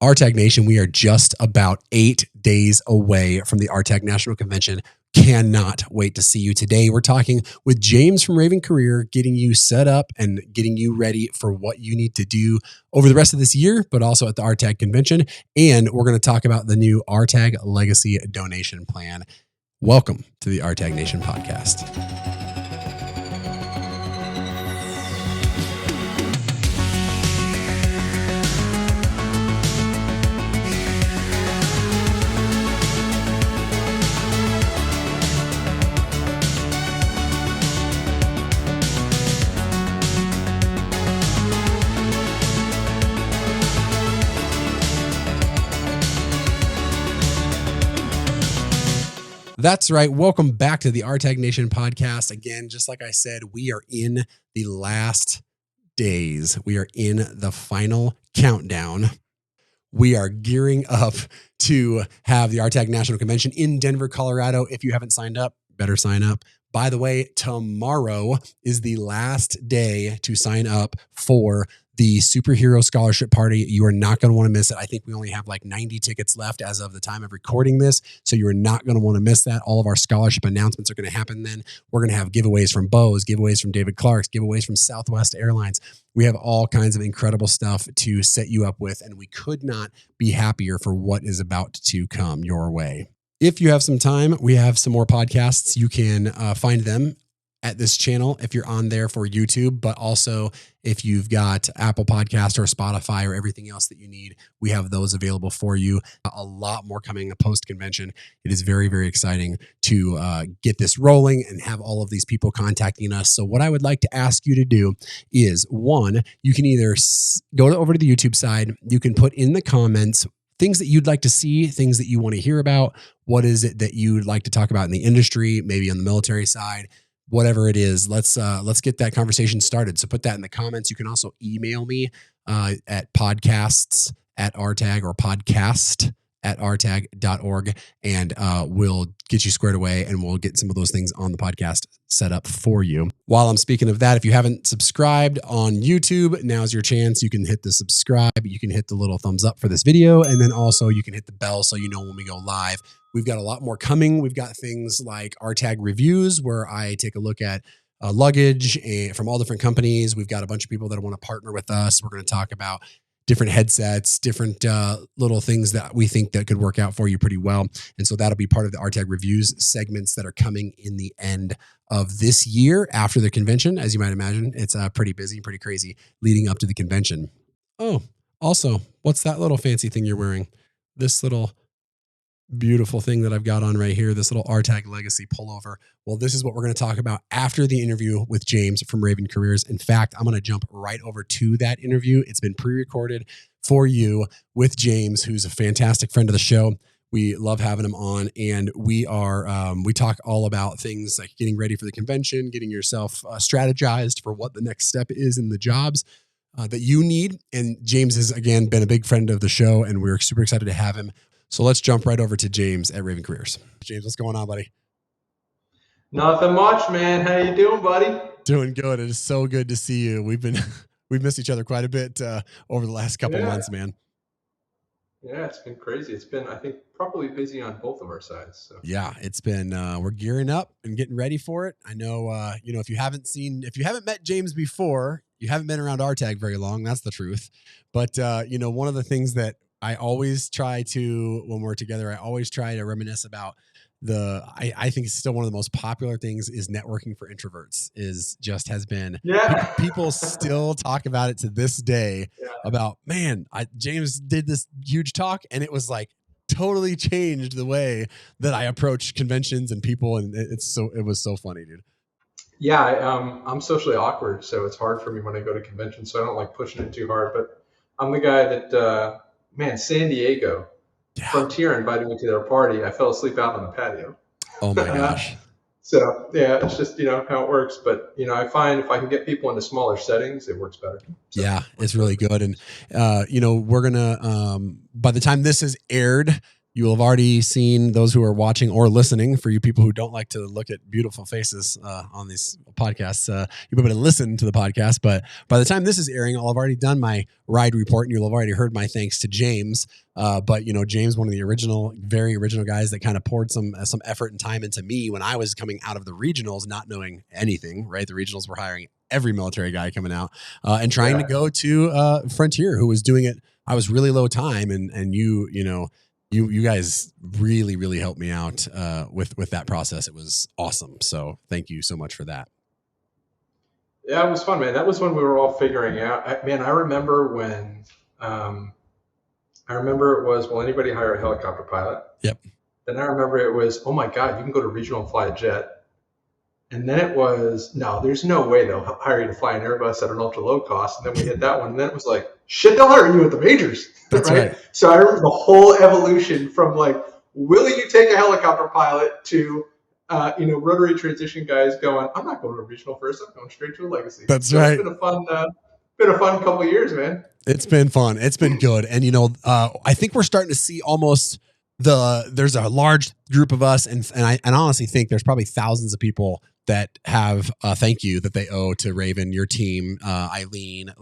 RTAG Nation, we are just about 8 days away from the RTAG National Convention. Cannot wait to see you. Today, we're talking with James from Raven Career, getting you set up and getting you ready for what you need to do over the rest of this year, but also at the RTAG Convention. And we're going to talk about the new RTAG Legacy Donation Plan. Welcome to the RTAG Nation Podcast. That's right. Welcome back to the RTAG Nation Podcast. Again, just like I said, we are in the last days. We are in the final countdown. We are gearing up to have the RTAG National Convention in Denver, Colorado. If you haven't signed up, better sign up. By the way, tomorrow is the last day to sign up for the Superhero Scholarship Party. You are not going to want to miss it. I think we only have like 90 tickets left as of the time of recording this. So you are not going to want to miss that. All of our scholarship announcements are going to happen then. We're going to have giveaways from Bose, giveaways from David Clark's, giveaways from Southwest Airlines. We have all kinds of incredible stuff to set you up with, and we could not be happier for what is about to come your way. If you have some time, we have some more podcasts. You can find them at this channel if you're on there for YouTube, but also if you've got Apple Podcast or Spotify or everything else that you need, we have those available for you. A lot more coming post-convention. It is very, very exciting to get this rolling and have all of these people contacting us. So what I would like to ask you to do is, one, you can either go over to the YouTube side. You can put in the comments things that you'd like to see, things that you want to hear about. What is it that you'd like to talk about in the industry, maybe on the military side? Whatever it is, let's get that conversation started. So put that in the comments. You can also email me at podcasts@rtag or podcast@rtag.org, and we'll get you squared away, and we'll get some of those things on the podcast set up for you. While I'm speaking of that, if you haven't subscribed on YouTube, now's your chance. You can hit the subscribe. You can hit the little thumbs up for this video, and then also you can hit the bell so you know when we go live. We've got a lot more coming. We've got things like RTAG reviews, where I take a look at luggage from all different companies. We've got a bunch of people that want to partner with us. We're going to talk about different headsets, different little things that we think that could work out for you pretty well. And so that'll be part of the RTAG reviews segments that are coming in the end of this year after the convention. As you might imagine, it's pretty busy, pretty crazy leading up to the convention. Oh, also, what's that little fancy thing you're wearing? This little beautiful thing that I've got on right here, this little RTAG Legacy pullover. Well, this is what we're going to talk about after the interview with James from Raven Careers. In fact, I'm going to jump right over to that interview. It's been pre-recorded for you with James, who's a fantastic friend of the show. We love having him on, and we talk all about things like getting ready for the convention, getting yourself strategized for what the next step is in the jobs that you need. And James has, again, been a big friend of the show, and we're super excited to have him. So let's jump right over to James at Raven Careers. James, what's going on, buddy? Nothing much, man. How you doing, buddy? Doing good. It is so good to see you. We've missed each other quite a bit over the last couple months, man. Yeah, it's been crazy. It's been, I think, probably busy on both of our sides. So. Yeah, it's been. We're gearing up and getting ready for it. I know. If you haven't met James before, you haven't been around RTAG very long. That's the truth. But one of the things that I always try to, when we're together, I always try to reminisce about I think it's still one of the most popular things is networking for introverts has been. Yeah. People still talk about it to this day about, man, James did this huge talk, and it was like totally changed the way that I approach conventions and people. And it was so funny, dude. Yeah. I'm socially awkward, so it's hard for me when I go to conventions. So I don't like pushing it too hard, but I'm the guy that, San Diego, Frontier invited me to their party. I fell asleep out on the patio. Oh my gosh. So yeah, it's just, how it works. But, I find if I can get people into smaller settings, it works better. So, yeah, it's really good. And, we're going to, by the time this is aired, You will have already seen, those who are watching or listening, for you people who don't like to look at beautiful faces on these podcasts, you'll be able to listen to the podcast. But by the time this is airing, I'll have already done my ride report, and you'll have already heard my thanks to James. But James, one of the very original guys that kind of poured some effort and time into me when I was coming out of the regionals, not knowing anything, right? The regionals were hiring every military guy coming out and trying to go to Frontier, who was doing it. I was really low time, and you guys really, really helped me out with that process. It was awesome. So thank you so much for that. Yeah, it was fun, man. That was when we were all figuring out. I remember when. I remember it was, will anybody hire a helicopter pilot? Yep. Then I remember it was, oh my God, you can go to regional and fly a jet. And then it was, no, there's no way they'll hire you to fly an Airbus at an ultra low cost. And then we hit that one. And then it was like, shit, they'll hire you at the majors. That's right. So I remember the whole evolution from like, will you take a helicopter pilot to, rotary transition guys going, I'm not going to a regional first. I'm going straight to a legacy. That's right. It's been a fun couple of years, man. It's been fun. It's been good. And, I think we're starting to see almost there's a large group of us. And I honestly think there's probably thousands of people that have a thank you that they owe to Raven, your team, Eileen,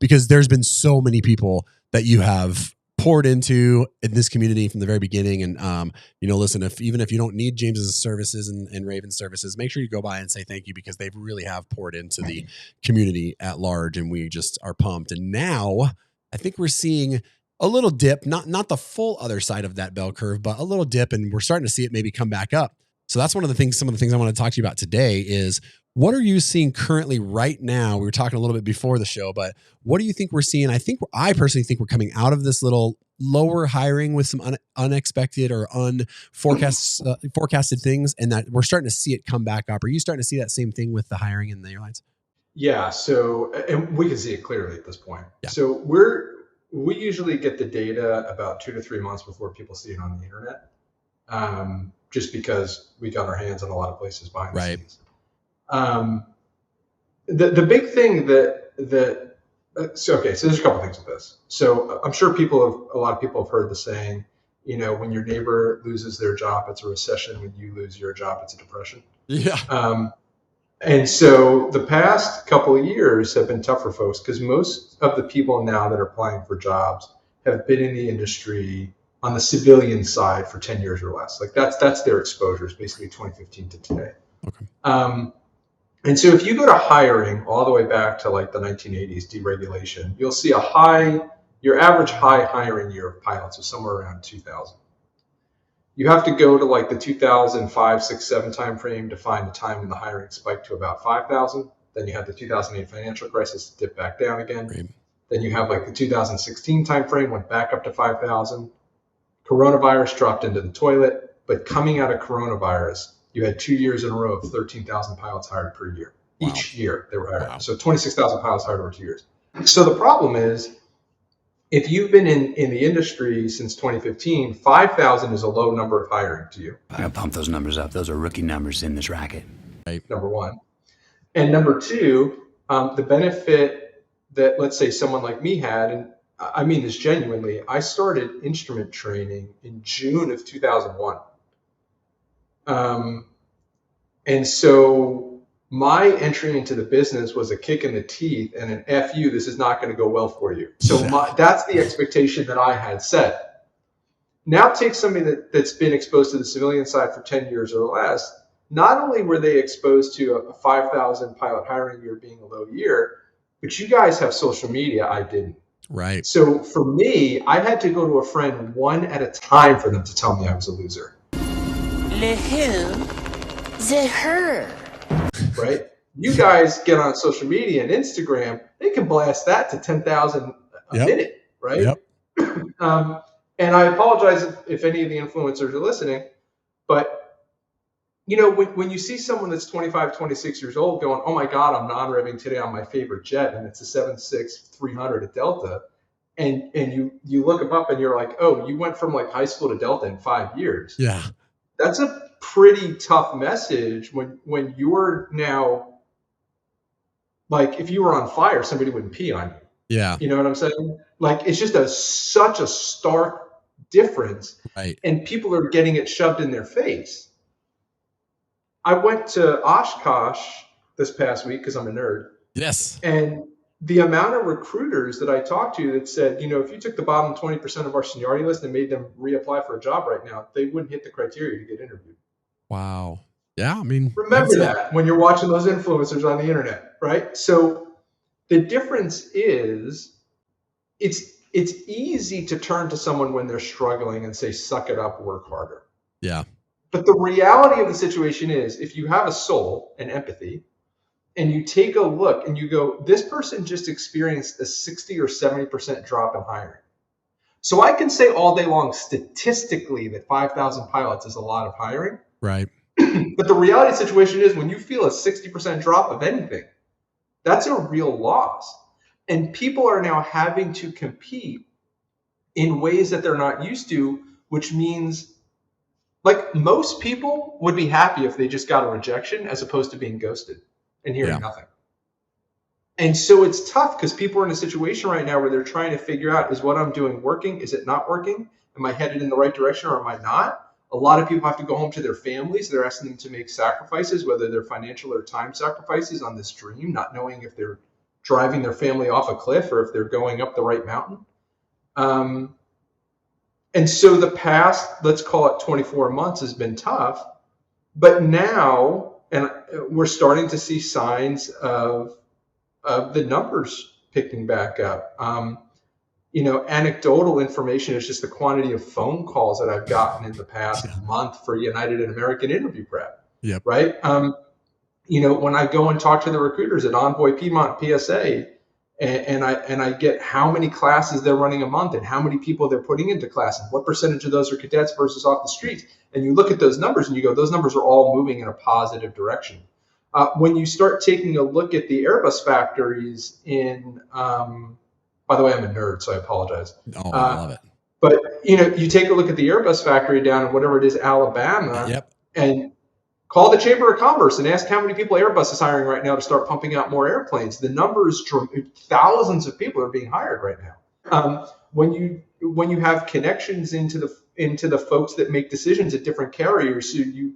because there's been so many people that you have poured into in this community from the very beginning. And, listen, even if you don't need James's services and Raven's services, make sure you go by and say thank you, because they really have poured into the community at large, and we just are pumped. And now I think we're seeing a little dip, not the full other side of that bell curve, but a little dip, and we're starting to see it maybe come back up. So that's some of the things I want to talk to you about today is, what are you seeing currently right now? We were talking a little bit before the show, but what do you think we're seeing? I personally think we're coming out of this little lower hiring with some unexpected or forecasted things, and that we're starting to see it come back up. Are you starting to see that same thing with the hiring in the airlines? Yeah. So, and we can see it clearly at this point. Yeah. So we usually get the data about 2 to 3 months before people see it on the internet. Just because we got our hands on a lot of places behind the scenes. The big thing so there's a couple things with this. So I'm sure a lot of people have heard the saying, when your neighbor loses their job, it's a recession. When you lose your job, it's a depression. Yeah. And so the past couple of years have been tough for folks, because most of the people now that are applying for jobs have been in the industry on the civilian side for 10 years or less. Like that's their exposures, basically 2015 to today. Okay. And so if you go to hiring all the way back to like the 1980s deregulation, you'll see your average high hiring year of pilots was somewhere around 2000. You have to go to like the 2005, 6, 7 timeframe to find the time when the hiring spiked to about 5,000. Then you had the 2008 financial crisis dip back down again. Right. Then you have like the 2016 timeframe, went back up to 5,000. Coronavirus dropped into the toilet, but coming out of coronavirus, you had 2 years in a row of 13,000 pilots hired per year. Wow. Each year they were hired. Wow. So 26,000 pilots hired over 2 years. So the problem is, if you've been in the industry since 2015, 5,000 is a low number of hiring to you. I gotta pump those numbers up. Those are rookie numbers in this racket. Right. Number one. And number two, the benefit that, let's say, someone like me had, and I mean this genuinely, I started instrument training in June of 2001. And so my entry into the business was a kick in the teeth and an F you, this is not going to go well for you. So that's the expectation that I had set. Now take somebody that's been exposed to the civilian side for 10 years or less. Not only were they exposed to a 5,000 pilot hiring year being a low year, but you guys have social media, I didn't. Right. So for me, I had to go to a friend one at a time for them to tell me I was a loser. Le who? The her. Right? You guys get on social media and Instagram, they can blast that to 10,000 a minute, right? Yep. And I apologize if any of the influencers are listening, but when you see someone that's 25, 26 years old going, oh my God, I'm non-revving today on my favorite jet, and it's a 767-300 at Delta, and you look them up and you're like, oh, you went from like high school to Delta in 5 years. Yeah. That's a pretty tough message when you're now, like, if you were on fire, somebody wouldn't pee on you. Yeah. You know what I'm saying? Like, it's just such a stark difference, Right. and people are getting it shoved in their face. I went to Oshkosh this past week because I'm a nerd. Yes. And the amount of recruiters that I talked to that said, if you took the bottom 20% of our seniority list and made them reapply for a job right now, they wouldn't hit the criteria to get interviewed. Wow. Yeah. I mean, Remember that when you're watching those influencers on the internet, right? So the difference is it's easy to turn to someone when they're struggling and say, suck it up, work harder. Yeah. But the reality of the situation is if you have a soul and empathy and you take a look and you go, this person just experienced a 60 or 70% drop in hiring. So I can say all day long statistically that 5,000 pilots is a lot of hiring. Right. But the reality of the situation is when you feel a 60% drop of anything, that's a real loss. And people are now having to compete in ways that they're not used to, which means like most people would be happy if they just got a rejection as opposed to being ghosted and hearing nothing. And so it's tough because people are in a situation right now where they're trying to figure out, is what I'm doing working? Is it not working? Am I headed in the right direction or am I not? A lot of people have to go home to their families. They're asking them to make sacrifices, whether they're financial or time sacrifices on this dream, not knowing if they're driving their family off a cliff or if they're going up the right mountain. And so the past, let's call it 24 months, has been tough. But now, and we're starting to see signs of the numbers picking back up. Anecdotal information is just the quantity of phone calls that I've gotten in the past month for United and American interview prep. Yep. Right. When I go and talk to the recruiters at Envoy, Piedmont, PSA, and I get how many classes they're running a month and how many people they're putting into class and what percentage of those are cadets versus off the streets. And you look at those numbers and you go, those numbers are all moving in a positive direction. When you start taking a look at the Airbus factories in, by the way, I'm a nerd, so I apologize. Oh, I love it. But, you take a look at the Airbus factory down in whatever it is, Alabama, and call the Chamber of Commerce and ask how many people Airbus is hiring right now to start pumping out more airplanes. The numbers, thousands of people are being hired right now. When you have connections into the folks that make decisions at different carriers, so you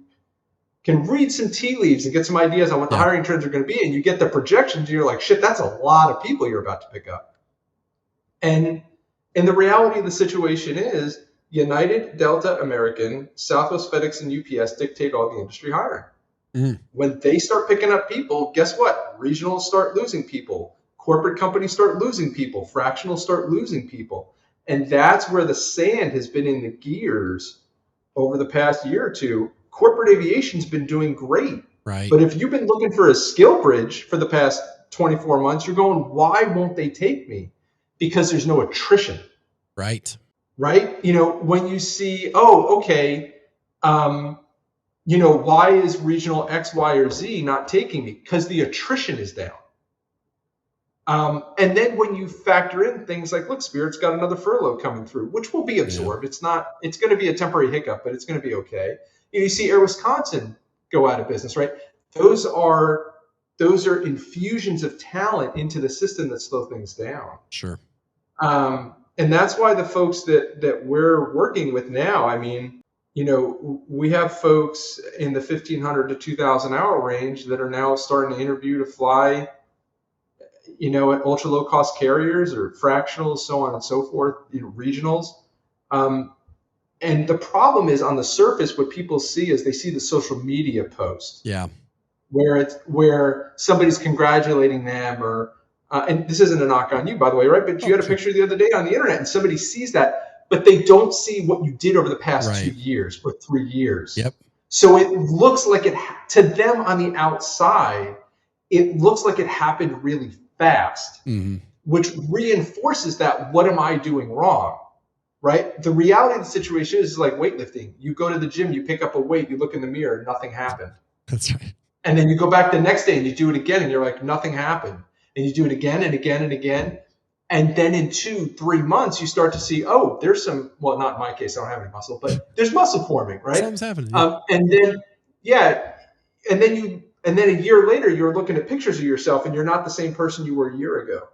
can read some tea leaves and get some ideas on what the hiring trends are going to be, and you get the projections, and you're like, shit, that's a lot of people you're about to pick up. And the reality of the situation is United, Delta, American, Southwest, FedEx, and UPS dictate all the industry hiring. When they start picking up people, guess what? Regionals start losing people. Corporate companies start losing people. Fractionals start losing people. And that's where the sand has been in the gears over the past year or two. Corporate aviation's been doing great. Right. But if you've been looking for a skill bridge for the past 24 months, you're going, why won't they take me? Because there's no attrition. Right. Right? When you see, why is regional X, Y, or Z not taking me? Because the attrition is down. And then when you factor in things like, look, Spirit's got another furlough coming through, which will be absorbed. It's going to be a temporary hiccup, but it's going to be okay. You see Air Wisconsin go out of business, right? Those are infusions of talent into the system that slow things down. Sure. And that's why the folks that we're working with now, we have folks in the 1,500 to 2,000 hour range that are now starting to interview to fly, at ultra low cost carriers or fractionals, so on and so forth, regionals. And the problem is on the surface, what people see is they see the social media post. Yeah. Where somebody's congratulating them or, and this isn't a knock on you, by the way, right? But you had a picture the other day on the internet and somebody sees that, but they don't see what you did over the past 2 years or 3 years. Yep. So it looks like to them on the outside, it looks like it happened really fast, which reinforces that, what am I doing wrong? Right? The reality of the situation is like weightlifting. You go to the gym, you pick up a weight, you look in the mirror, nothing happened. That's right. And then you go back the next day and you do it again and you're like, nothing happened. And you do it again and again and again. And then in 2-3 months, you start to see, there's some, well, not in my case, I don't have any muscle, but there's muscle forming, right? Something's happening. Yeah. And then a year later, you're looking at pictures of yourself and you're not the same person you were a year ago.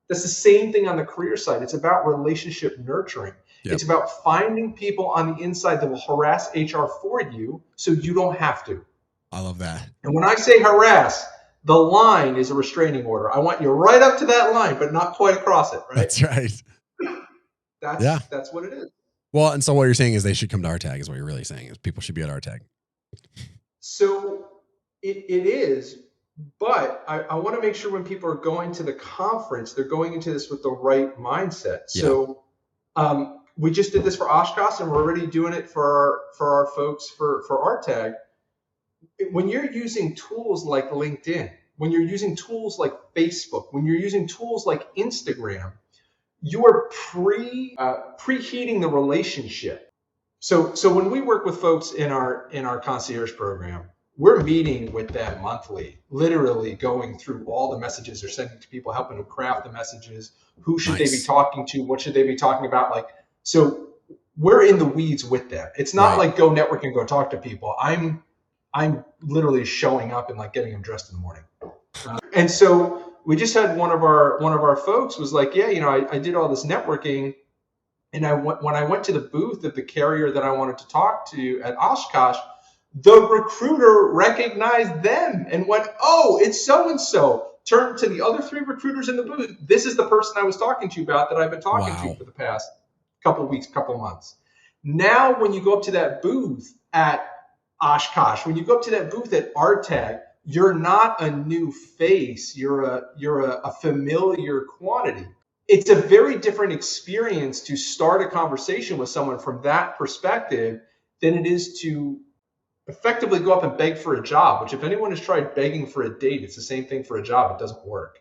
That's the same thing on the career side. It's about relationship nurturing. Yep. It's about finding people on the inside that will harass HR for you so you don't have to. I love that. And when I say harass, the line is a restraining order. I want you right up to that line, but not quite across it, right? That's right. That's what it is. Well, and so what you're saying is they should come to RTAG is what you're really saying is people should be at RTAG. So it is, but I want to make sure when people are going to the conference, they're going into this with the right mindset. Yeah. So we just did this for Oshkosh, and we're already doing it for our folks for RTAG. When you're using tools like LinkedIn, when you're using tools like Facebook, when you're using tools like Instagram, you are preheating the relationship. So when we work with folks in our concierge program, we're meeting with them monthly, literally going through all the messages they're sending to people, helping them craft the messages. Who should they be talking to? What should they be talking about? Like, so we're in the weeds with them. It's not like go network and go talk to people. I'm literally showing up and like getting them dressed in the morning. And so we just had one of our folks was like, yeah, I did all this networking, and when I went to the booth of the carrier that I wanted to talk to at Oshkosh, the recruiter recognized them and went, oh, it's so-and-so. Turned to the other 3 recruiters in the booth. This is the person I was talking to you about that I've been talking to for the past couple of weeks, couple of months. Now, when you go up to that booth at Oshkosh, when you go up to that booth at RTAG, you're not a new face. You're a familiar quantity. It's a very different experience to start a conversation with someone from that perspective than it is to effectively go up and beg for a job, which if anyone has tried begging for a date, it's the same thing for a job. It doesn't work.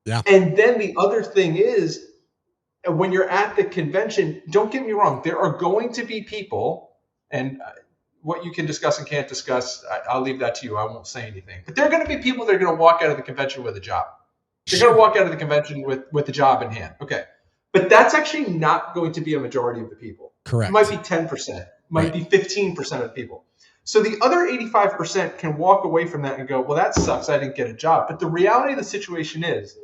Yeah. And then the other thing is, when you're at the convention, don't get me wrong, there are going to be people, and what you can discuss and can't discuss, I'll leave that to you. I won't say anything. But there are going to be people that are going to walk out of the convention with a job. They're going to walk out of the convention with a job in hand. Okay. But that's actually not going to be a majority of the people. Correct. It might be 10%, might be 15% of the people. So the other 85% can walk away from that and go, well, that sucks. I didn't get a job. But the reality of the situation is,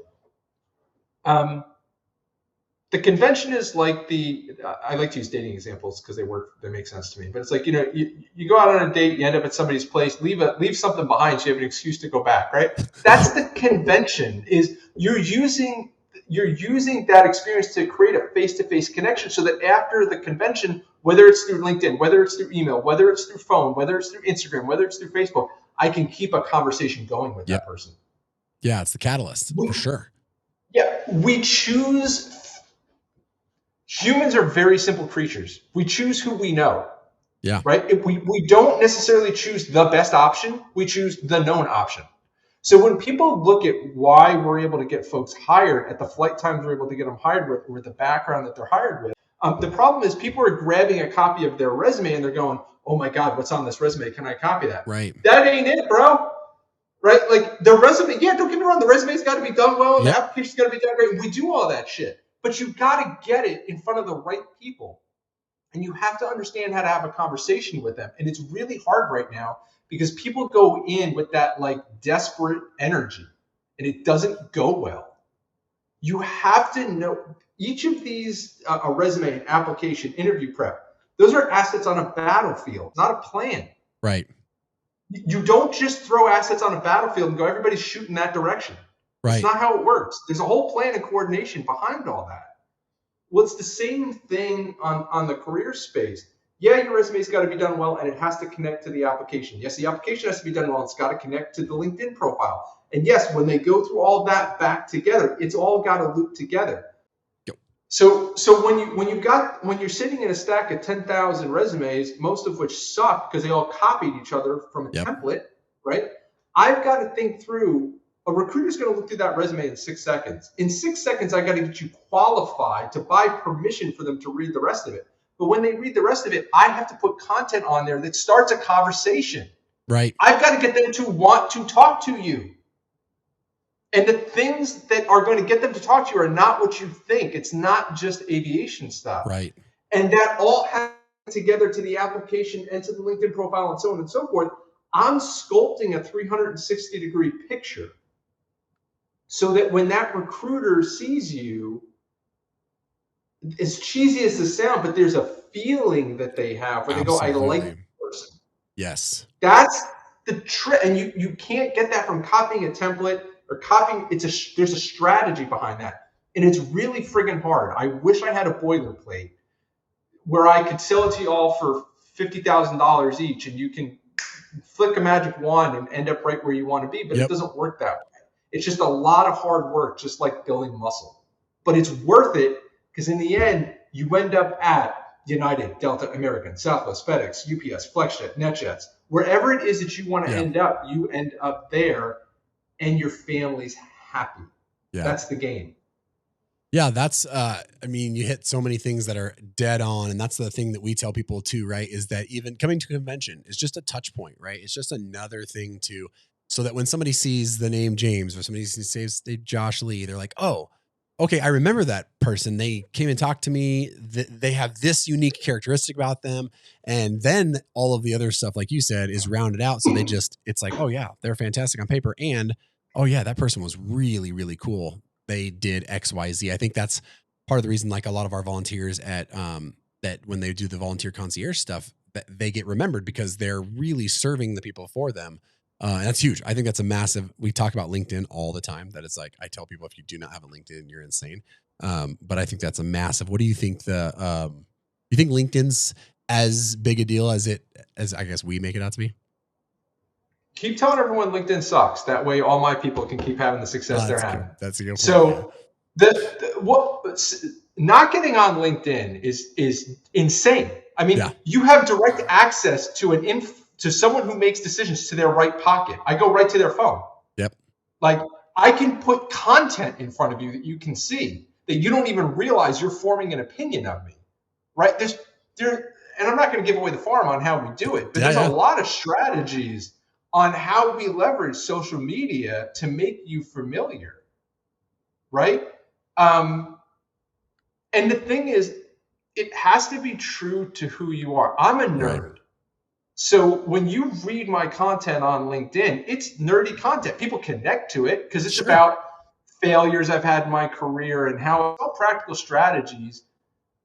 the convention is like I like to use dating examples because they make sense to me. But it's like, you go out on a date, you end up at somebody's place, leave something behind so you have an excuse to go back, right? That's the convention. Is you're using that experience to create a face-to-face connection so that after the convention, whether it's through LinkedIn, whether it's through email, whether it's through phone, whether it's through Instagram, whether it's through Facebook, I can keep a conversation going with that person. Yeah, it's the catalyst for sure. Yeah, humans are very simple creatures. We choose who we know. Yeah. Right? If we don't necessarily choose the best option. We choose the known option. So when people look at why we're able to get folks hired at the flight times we're able to get them hired with the background that they're hired with, the problem is people are grabbing a copy of their resume and they're going, oh my God, what's on this resume? Can I copy that? Right. That ain't it, bro. Right? Like the resume, yeah, don't get me wrong. The resume's got to be done well. And the application's got to be done great. We do all that shit. But you've got to get it in front of the right people. And you have to understand how to have a conversation with them. And it's really hard right now because people go in with that like desperate energy and it doesn't go well. You have to know each of these, a resume, an application, interview prep, those are assets on a battlefield, not a plan. Right. You don't just throw assets on a battlefield and go, everybody's shooting that direction. Right. It's not how it works. There's a whole plan and coordination behind all that. Well, it's the same thing on the career space. Yeah, your resume's got to be done well, and it has to connect to the application. Yes, the application has to be done well. It's got to connect to the LinkedIn profile. And yes, when they go through all that back together, it's all got to loop together. Yep. So when you're sitting in a stack of 10,000 resumes, most of which suck because they all copied each other from a template, right? I've got to think through. A recruiter's going to look through that resume in 6 seconds. In 6 seconds, I got to get you qualified to buy permission for them to read the rest of it. But when they read the rest of it, I have to put content on there that starts a conversation. Right. I've got to get them to want to talk to you. And the things that are going to get them to talk to you are not what you think. It's not just aviation stuff. Right. And that all has together to the application and to the LinkedIn profile and so on and so forth. I'm sculpting a 360-degree picture. So that when that recruiter sees you, as cheesy as this sound, but there's a feeling that they have where they go, I like this person. Yes. That's the trick. And you can't get that from copying a template or copying. There's a strategy behind that. And it's really friggin' hard. I wish I had a boilerplate where I could sell it to you all for $50,000 each, and you can flick a magic wand and end up right where you want to be. But it doesn't work that way. It's just a lot of hard work, just like building muscle. But it's worth it because in the end, you end up at United, Delta, American, Southwest, FedEx, UPS, FlexJet, NetJets, wherever it is that you want to end up, you end up there, and your family's happy. Yeah. That's the game. Yeah, that's, I mean, you hit so many things that are dead on. And that's the thing that we tell people too, right? Is that even coming to a convention is just a touch point, right? It's just another thing so that when somebody sees the name James or somebody says Josh Lee, they're like, oh, okay, I remember that person. They came and talked to me. They have this unique characteristic about them. And then all of the other stuff, like you said, is rounded out. So it's like, oh yeah, they're fantastic on paper. And oh yeah, that person was really, really cool. They did X, Y, Z. I think that's part of the reason, like a lot of our volunteers at, that when they do the volunteer concierge stuff, that they get remembered because they're really serving the people for them. And that's huge. I think that's a massive, we talk about LinkedIn all the time, that it's like, I tell people, if you do not have a LinkedIn, you're insane. But I think that's a massive, what do you think you think LinkedIn's as big a deal as I guess we make it out to be? Keep telling everyone LinkedIn sucks. That way all my people can keep having the success they're having. That's a good point. So not getting on LinkedIn is insane. I mean, you have direct access to to someone who makes decisions to their right pocket. I go right to their phone. Yep. Like I can put content in front of you that you can see that you don't even realize you're forming an opinion of me. Right? And I'm not going to give away the farm on how we do it, but there's a lot of strategies on how we leverage social media to make you familiar, right? And the thing is, it has to be true to who you are. I'm a nerd. Right. So when you read my content on LinkedIn, it's nerdy content. People connect to it because it's about failures I've had in my career and how all practical strategies.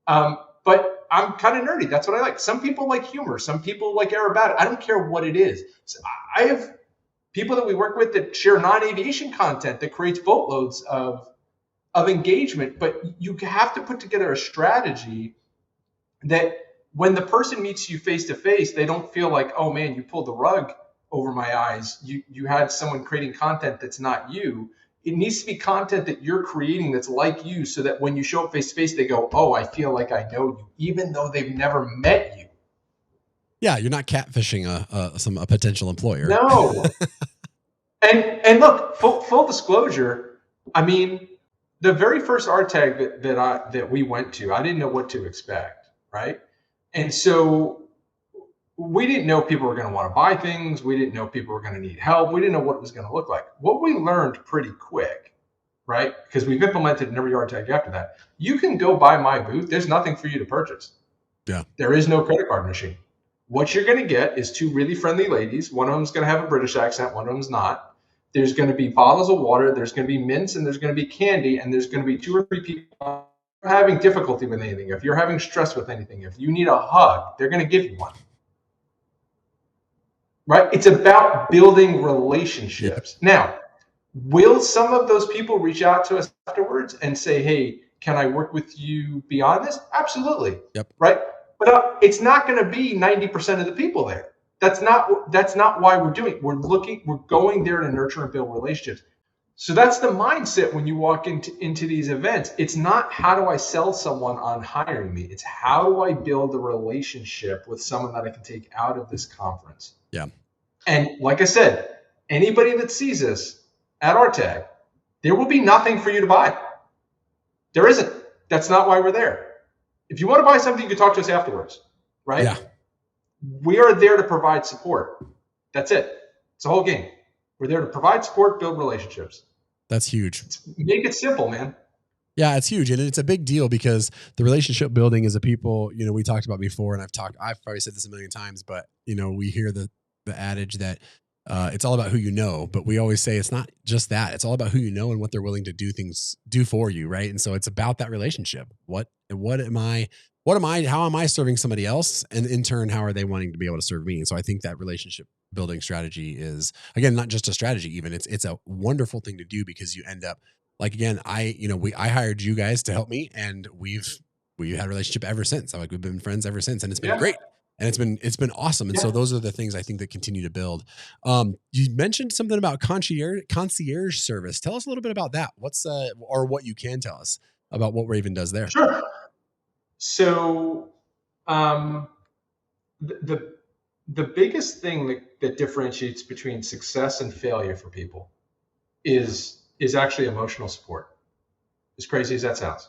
But I'm kind of nerdy. That's what I like. Some people like humor. Some people like aerobatic. I don't care what it is. So I have people that we work with that share non-aviation content that creates boatloads of engagement. But you have to put together a strategy that when the person meets you face to face, they don't feel like, oh man, you pulled the rug over my eyes. You had someone creating content that's not you. It needs to be content that you're creating that's like you, so that when you show up face to face, they go, oh, I feel like I know you, even though they've never met you. Yeah, you're not catfishing a potential employer. No. and look, full disclosure, I mean, the very first RTAG that we went to, I didn't know what to expect, right? And so we didn't know people were going to want to buy things. We didn't know people were going to need help. We didn't know what it was going to look like. What we learned pretty quick, right? Because we've implemented in every RTAG after that. You can go buy my booth. There's nothing for you to purchase. Yeah. There is no credit card machine. What you're going to get is two really friendly ladies. One of them is going to have a British accent. One of them is not. There's going to be bottles of water. There's going to be mints, and there's going to be candy, and there's going to be 2 or 3 people having difficulty with anything. If you're having stress with anything, if you need a hug, they're going to give you one. Right? It's about building relationships. Yep. Now, will some of those people reach out to us afterwards and say, hey, can I work with you beyond this? Absolutely. Yep. Right? But it's not going to be 90% of the people there. That's not why we're doing it. We're going there to nurture and build relationships. So that's the mindset when you walk into these events. It's not how do I sell someone on hiring me. It's how do I build a relationship with someone that I can take out of this conference. Yeah. And like I said, anybody that sees us at RTAG, there will be nothing for you to buy. There isn't. That's not why we're there. If you want to buy something, you can talk to us afterwards, right? Yeah. We are there to provide support. That's it. It's a whole game. We're there to provide support, build relationships. That's huge. Make it simple, man. Yeah, it's huge. And it's a big deal because the relationship building is a people, we talked about before, and I've probably said this a million times, but we hear the adage that it's all about who you know, but we always say it's not just that. It's all about who you know and what they're willing to do for you. Right. And so it's about that relationship. What And how am I serving somebody else? And in turn, how are they wanting to be able to serve me? And so I think that relationship building strategy is, again, not just a strategy, even it's a wonderful thing to do, because you end up like, again, I hired you guys to help me, and we've had a relationship ever since. Like, we've been friends ever since, and it's been great. And it's been awesome. And so those are the things I think that continue to build. You mentioned something about concierge service. Tell us a little bit about that. Or what you can tell us about what Raven does there. Sure. So, the biggest thing that differentiates between success and failure for people is actually emotional support. As crazy as that sounds.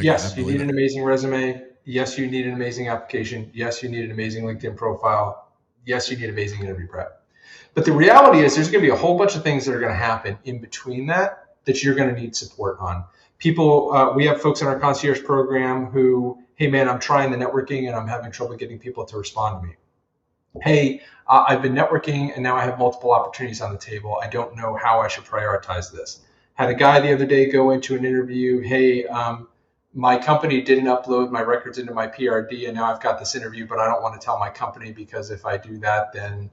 Yes, you need an amazing resume. Yes, you need an amazing application. Yes, you need an amazing LinkedIn profile. Yes, you need amazing interview prep. But the reality is there's going to be a whole bunch of things that are going to happen in between that you're going to need support on. People, we have folks in our concierge program who, hey man, I'm trying the networking and I'm having trouble getting people to respond to me. Hey, I've been networking and now I have multiple opportunities on the table. I don't know how I should prioritize this. Had a guy the other day go into an interview. Hey, my company didn't upload my records into my PRD, and now I've got this interview, but I don't want to tell my company, because if I do that, then,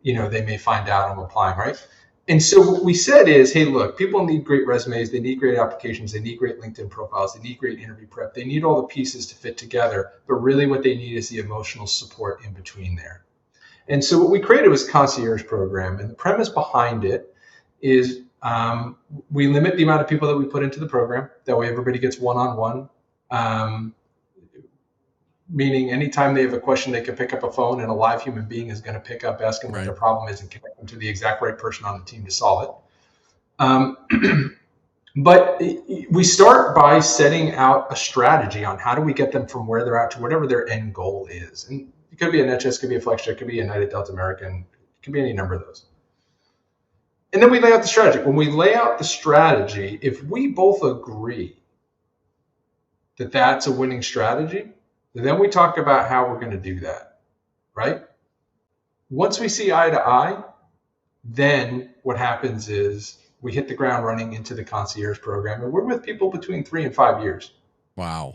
they may find out I'm applying, right? And so what we said is, hey, look, people need great resumes. They need great applications. They need great LinkedIn profiles. They need great interview prep. They need all the pieces to fit together. But really what they need is the emotional support in between there. And so what we created was a concierge program. And the premise behind it is we limit the amount of people that we put into the program. That way everybody gets one-on-one. Meaning anytime they have a question, they can pick up a phone and a live human being is going to pick up, ask them what their problem is, and connect them to the exact right person on the team to solve it. But we start by setting out a strategy on how do we get them from where they're at to whatever their end goal is. And it could be a NetJets, it could be a FlexJet, it could be a United, Delta, American, it could be any number of those. And then we lay out the strategy. When we lay out the strategy, if we both agree that that's a winning strategy, then we talk about how we're going to do that, right? Once we see eye to eye, then what happens is we hit the ground running into the concierge program, and we're with people between 3 and 5 years. Wow.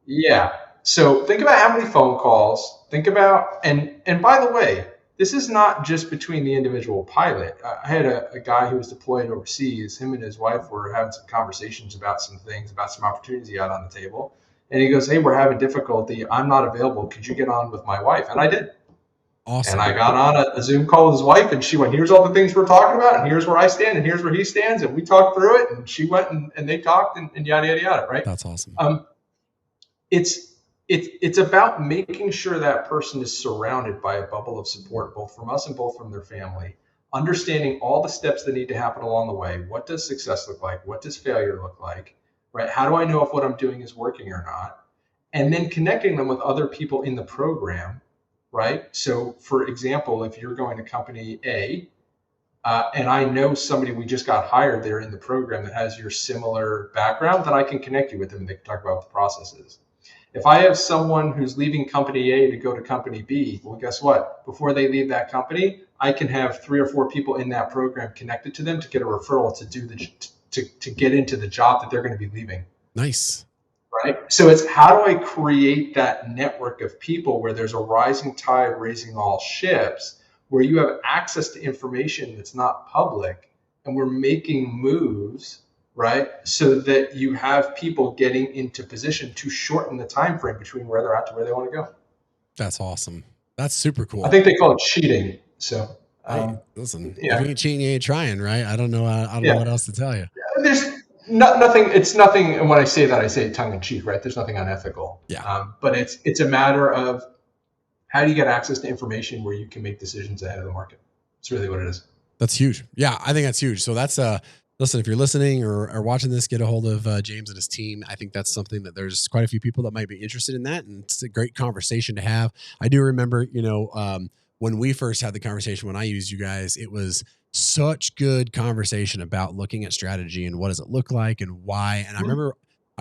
Yeah. So think about how many phone calls, think about, and by the way, this is not just between the individual pilot. I had a guy who was deployed overseas. Him and his wife were having some conversations about some things, about some opportunities he had on the table. And he goes, hey, we're having difficulty. I'm not available. Could you get on with my wife? And I did. Awesome. And I got on a Zoom call with his wife, and she went, here's all the things we're talking about, and here's where I stand, and here's where he stands. And we talked through it, and she went and they talked, and yada, yada, yada, right? That's awesome. It's about making sure that person is surrounded by a bubble of support, both from us and both from their family, understanding all the steps that need to happen along the way. What does success look like? What does failure look like? Right? How do I know if what I'm doing is working or not? And then connecting them with other people in the program, right? So for example, if you're going to company A, and I know somebody we just got hired there in the program that has your similar background, then I can connect you with them and they can talk about what the process is. If I have someone who's leaving company A to go to company B, well, guess what? Before they leave that company, I can have 3 or 4 people in that program connected to them to get a referral to get into the job that they're going to be leaving. Nice. Right? So it's how do I create that network of people where there's a rising tide raising all ships, where you have access to information that's not public, and we're making moves, right? So that you have people getting into position to shorten the time frame between where they're at to where they want to go. That's awesome. That's super cool. I think they call it cheating. So listen, if you ain't cheating, you ain't trying, right? I don't know what else to tell you. There's nothing. It's nothing. And when I say that, I say it tongue in cheek, right? There's nothing unethical. Yeah. But it's a matter of how do you get access to information where you can make decisions ahead of the market. It's really what it is. That's huge. Yeah, I think that's huge. So that's listen, if you're listening or watching this, get a hold of James and his team. I think that's something that there's quite a few people that might be interested in that, and it's a great conversation to have. I do remember, when we first had the conversation, when I used you guys, it was such good conversation about looking at strategy and what does it look like and why. And I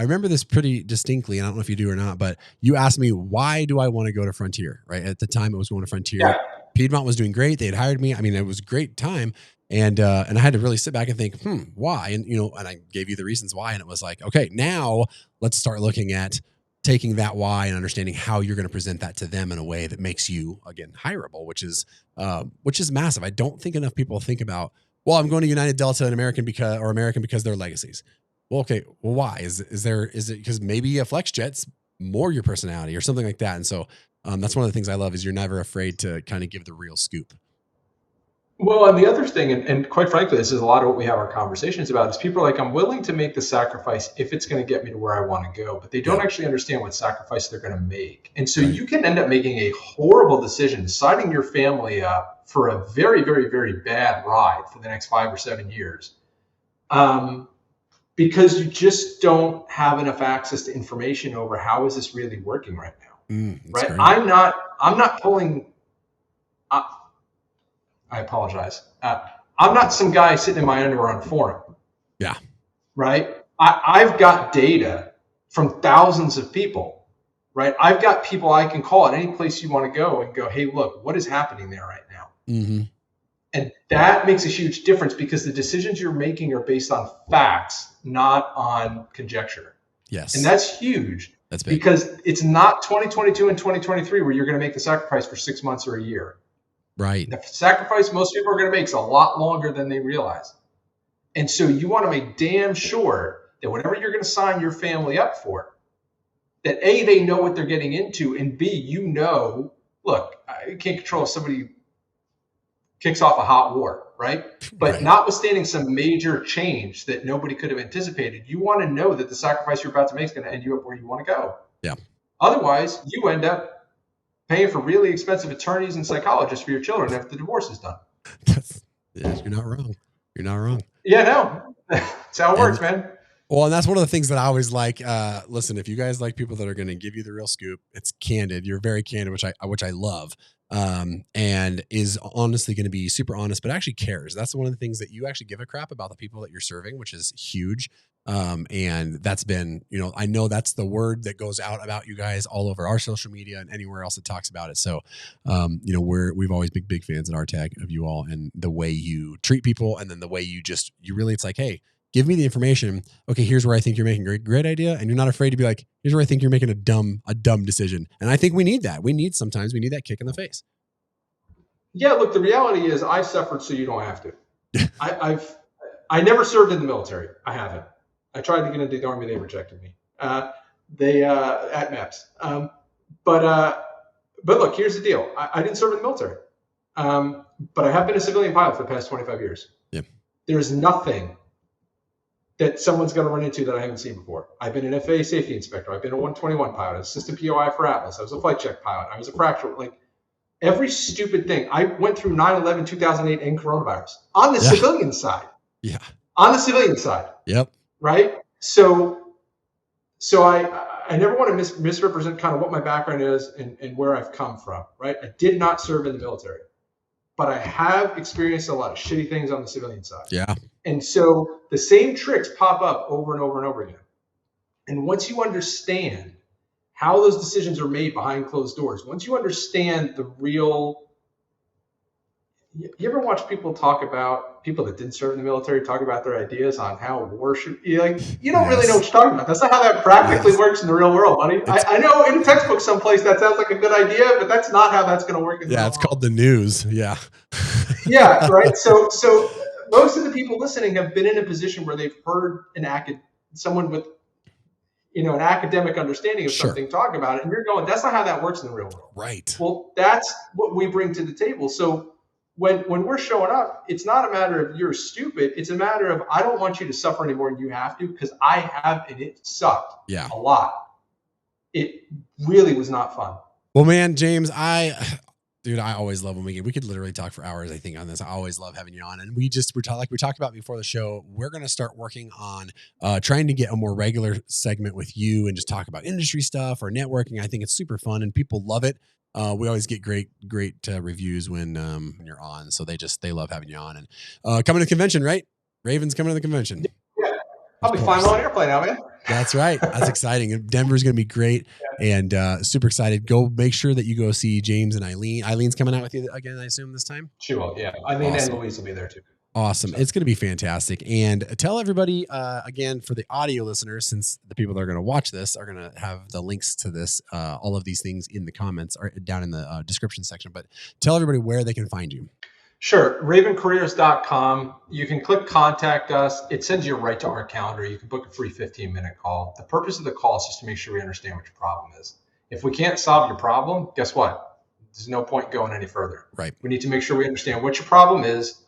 remember this pretty distinctly, and I don't know if you do or not, but you asked me, why do I want to go to Frontier, right? At the time it was going to Frontier. Yeah. Piedmont was doing great. They had hired me. I mean, it was a great time. And I had to really sit back and think, why? And, and I gave you the reasons why. And it was like, okay, now let's start looking at taking that why and understanding how you're going to present that to them in a way that makes you, again, hireable, which is massive. I don't think enough people think about, well, I'm going to United, Delta, and American because they're legacies. Well, okay. Well, why is it because maybe a flex jet's more your personality or something like that? And so that's one of the things I love is you're never afraid to kind of give the real scoop. Well, and the other thing, and quite frankly, this is a lot of what we have our conversations about, is people are like, I'm willing to make the sacrifice if it's going to get me to where I want to go, but they don't actually understand what sacrifice they're going to make. And so you can end up making a horrible decision, signing your family up for a very, very, very bad ride for the next 5 or 7 years, because you just don't have enough access to information over how is this really working right now. Right? Great. I'm not pulling. I apologize. I'm not some guy sitting in my underwear on a forum. Yeah. Right. I've got data from thousands of people. Right. I've got people I can call at any place you want to go and go, hey, look, what is happening there right now? Mm-hmm. And that makes a huge difference because the decisions you're making are based on facts, not on conjecture. Yes. And that's huge. That's big. Because it's not 2022 and 2023 where you're going to make the sacrifice for 6 months or a year. Right. The sacrifice most people are going to make is a lot longer than they realize. And so you want to make damn sure that whatever you're going to sign your family up for, that A, they know what they're getting into, and B, look, I can't control if somebody kicks off a hot war, right? But notwithstanding some major change that nobody could have anticipated, you want to know that the sacrifice you're about to make is going to end you up where you want to go. Yeah. Otherwise, you end up paying for really expensive attorneys and psychologists for your children after the divorce is done. Yes, you're not wrong. You're not wrong. Yeah, no. That's how it works, man. Well, and that's one of the things that I always like. Listen, if you guys like people that are going to give you the real scoop, it's candid. You're very candid, which I love, and is honestly going to be super honest, but actually cares. That's one of the things that you actually give a crap about the people that you're serving, which is huge. And that's been, I know that's the word that goes out about you guys all over our social media and anywhere else that talks about it. So, we've always been big fans at RTAG of you all and the way you treat people. And then the way you really, it's like, hey, give me the information. Okay, here's where I think you're making a great idea. And you're not afraid to be like, here's where I think you're making a dumb decision. And I think we need that. We need that kick in the face. Yeah. Look, the reality is I suffered so you don't have to. I never served in the military. I haven't. I tried to get into the Army. They rejected me. They at MEPS. But look, here's the deal. I didn't serve in the military. But I have been a civilian pilot for the past 25 years. Yeah. There's nothing that someone's going to run into that I haven't seen before. I've been an FAA safety inspector. I've been a 121 pilot, assistant POI for Atlas. I was a flight check pilot. I was a fracture. Like every stupid thing. I went through 9/11, 2008, and coronavirus on the civilian side. Yeah. On the civilian side. Yep. Right. So I never want to misrepresent kind of what my background is and where I've come from. Right. I did not serve in the military, but I have experienced a lot of shitty things on the civilian side. Yeah. And so the same tricks pop up over and over and over again. And once you understand how those decisions are made behind closed doors, once you understand the real, you ever watch people that didn't serve in the military talk about their ideas on how war should be? Like, you don't really know what you're talking about. That's not how that practically works in the real world, buddy. I know in a textbook someplace that sounds like a good idea, but that's not how that's going to work in the real world. It's called the news. Yeah. Yeah, right. So most of the people listening have been in a position where they've heard someone with, an academic understanding of something talk about it, and you're going, that's not how that works in the real world. Right. Well, that's what we bring to the table. So when we're showing up, it's not a matter of you're stupid. It's a matter of I don't want you to suffer any more than you have to because I have, and it sucked a lot. It really was not fun. Well, man, James, I always love when we could literally talk for hours, I think, on this. I always love having you on. And we talked about before the show, we're going to start working on trying to get a more regular segment with you and just talk about industry stuff or networking. I think it's super fun and people love it. We always get great reviews when you're on. So they love having you on and coming to the convention, right? Raven's coming to the convention. Yeah. I'll be flying on an airplane now, man. That's right. That's exciting. Denver's going to be great, and super excited. Go make sure that you go see James and Eileen. Eileen's coming out with you again, I assume, this time? She will, yeah. Eileen and Louise will be there too. Awesome. So. It's going to be fantastic. And tell everybody, again, for the audio listeners, since the people that are going to watch this are going to have the links to this, all of these things in the comments or down in the description section. But tell everybody where they can find you. Sure. ravencareers.com. You can click contact us. It sends you right to our calendar. You can book a free 15-minute call. The purpose of the call is just to make sure we understand what your problem is. If we can't solve your problem, guess what? There's no point going any further. Right. We need to make sure we understand what your problem is.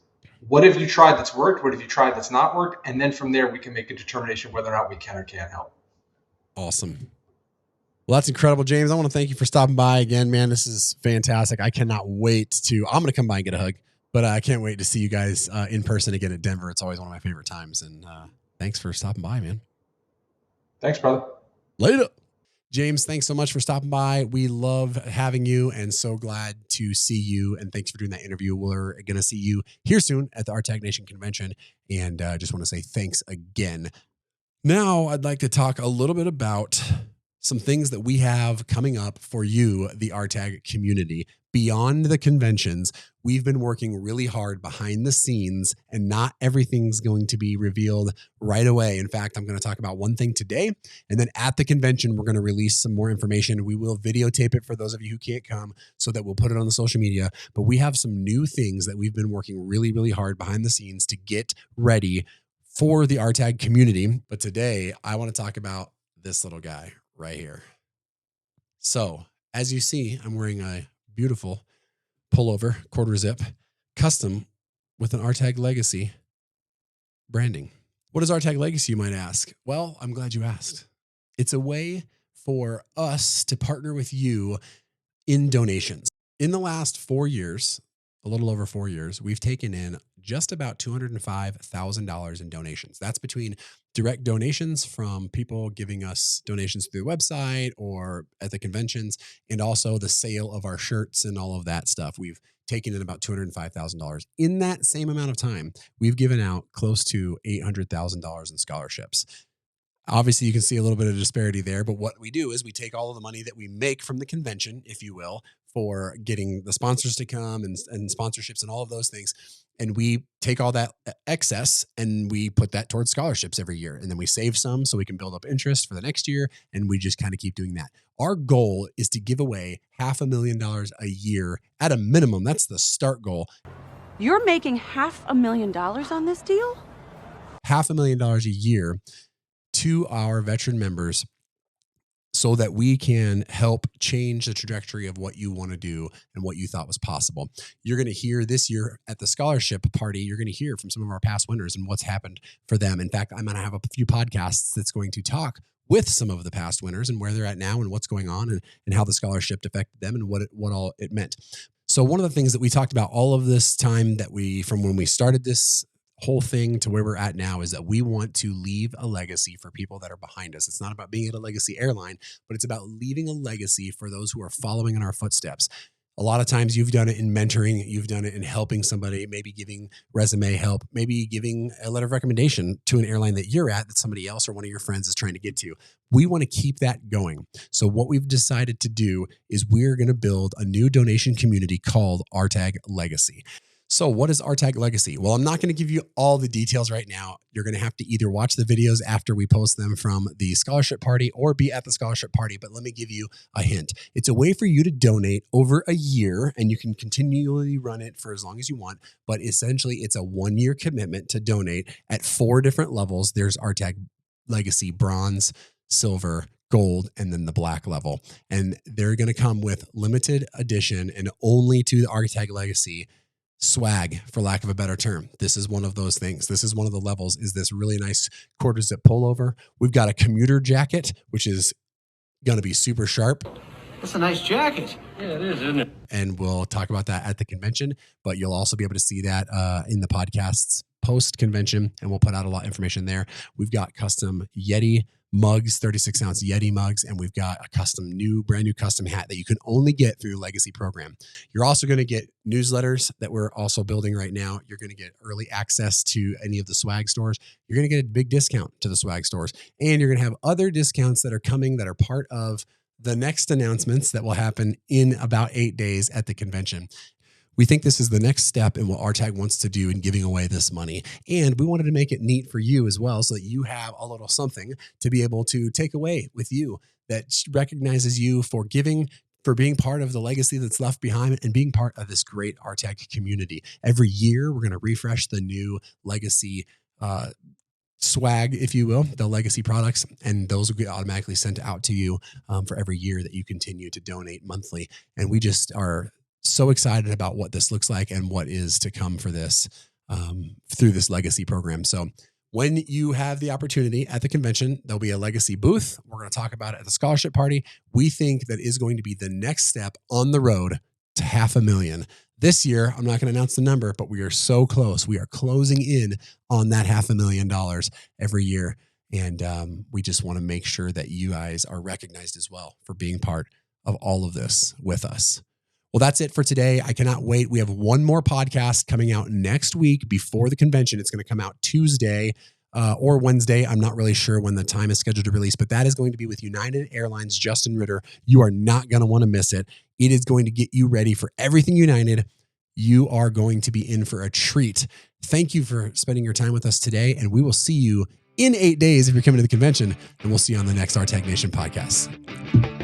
What have you tried that's worked? What have you tried that's not worked? And then from there, we can make a determination whether or not we can or can't help. Awesome. Well, that's incredible, James. I want to thank you for stopping by again, man. This is fantastic. I cannot wait I'm going to come by and get a hug. But I can't wait to see you guys in person again at Denver. It's always one of my favorite times. And thanks for stopping by, man. Thanks, brother. Later. James, thanks so much for stopping by. We love having you and so glad to see you. And thanks for doing that interview. We're going to see you here soon at the RTAG Nation Convention. And just want to say thanks again. Now, I'd like to talk a little bit about some things that we have coming up for you, the RTAG community. Beyond the conventions, we've been working really hard behind the scenes, and not everything's going to be revealed right away. In fact, I'm going to talk about one thing today, and then at the convention, we're going to release some more information. We will videotape it for those of you who can't come so that we'll put it on the social media. But we have some new things that we've been working really, really hard behind the scenes to get ready for the RTAG community. But today, I want to talk about this little guy right here. So, as you see, I'm wearing a beautiful pullover, quarter zip, custom with an RTAG Legacy branding. What is RTAG Legacy, you might ask? Well, I'm glad you asked. It's a way for us to partner with you in donations. In the last 4 years, a little over 4 years, we've taken in just about $205,000 in donations. That's between direct donations from people giving us donations through the website or at the conventions, and also the sale of our shirts and all of that stuff. We've taken in about $205,000. In that same amount of time, we've given out close to $800,000 in scholarships. Obviously, you can see a little bit of disparity there, but what we do is we take all of the money that we make from the convention, if you will, for getting the sponsors to come and sponsorships and all of those things. And we take all that excess and we put that towards scholarships every year. And then we save some so we can build up interest for the next year. And we just kind of keep doing that. Our goal is to give away $500,000 a year at a minimum. That's the start goal. You're making $500,000 on this deal? $500,000 a year to our veteran members, so that we can help change the trajectory of what you want to do and what you thought was possible. You're going to hear this year at the scholarship party, you're going to hear from some of our past winners and what's happened for them. In fact, I'm going to have a few podcasts that's going to talk with some of the past winners and where they're at now and what's going on and how the scholarship affected them and what all it meant. So one of the things that we talked about all of this time from when we started this whole thing to where we're at now is that we want to leave a legacy for people that are behind us. It's not about being at a legacy airline, but it's about leaving a legacy for those who are following in our footsteps. A lot of times you've done it in mentoring, you've done it in helping somebody, maybe giving resume help, maybe giving a letter of recommendation to an airline that you're at that somebody else or one of your friends is trying to get to. We want to keep that going. So what we've decided to do is we're going to build a new donation community called RTAG Legacy. So what is RTAG Legacy? Well, I'm not going to give you all the details right now. You're going to have to either watch the videos after we post them from the scholarship party or be at the scholarship party. But let me give you a hint. It's a way for you to donate over a year, and you can continually run it for as long as you want. But essentially, it's a 1-year commitment to donate at 4 different levels. There's RTAG Legacy Bronze, Silver, Gold, and then the Black level. And they're going to come with limited edition and only to the RTAG Legacy swag, for lack of a better term. This is one of those things. This is one of the levels, is this really nice quarter zip pullover. We've got a commuter jacket, which is going to be super sharp. That's a nice jacket. Yeah, it is, isn't it? And we'll talk about that at the convention, but you'll also be able to see that in the podcasts post-convention, and we'll put out a lot of information there. We've got custom Yeti mugs, 36-ounce Yeti mugs, and we've got a brand new custom hat that you can only get through the Legacy program. You're also going to get newsletters that we're also building right now. You're going to get early access to any of the swag stores. You're going to get a big discount to the swag stores, and you're going to have other discounts that are coming that are part of the next announcements that will happen in about 8 days at the convention. We think this is the next step in what RTAG wants to do in giving away this money. And we wanted to make it neat for you as well, so that you have a little something to be able to take away with you that recognizes you for giving, for being part of the legacy that's left behind, and being part of this great RTAG community. Every year, we're going to refresh the new legacy swag, if you will, the legacy products, and those will get automatically sent out to you for every year that you continue to donate monthly. And we just are so excited about what this looks like and what is to come for this through this legacy program. So when you have the opportunity at the convention, there'll be a legacy booth. We're going to talk about it at the scholarship party. We think that is going to be the next step on the road to $500,000. This year, I'm not going to announce the number, but we are so close. We are closing in on that $500,000 every year. And we just want to make sure that you guys are recognized as well for being part of all of this with us. Well, that's it for today. I cannot wait. We have one more podcast coming out next week before the convention. It's going to come out Tuesday or Wednesday. I'm not really sure when the time is scheduled to release, but that is going to be with United Airlines, Justin Ritter. You are not going to want to miss it. It is going to get you ready for everything United. You are going to be in for a treat. Thank you for spending your time with us today, and we will see you in 8 days if you're coming to the convention, and we'll see you on the next RTAG Nation podcast.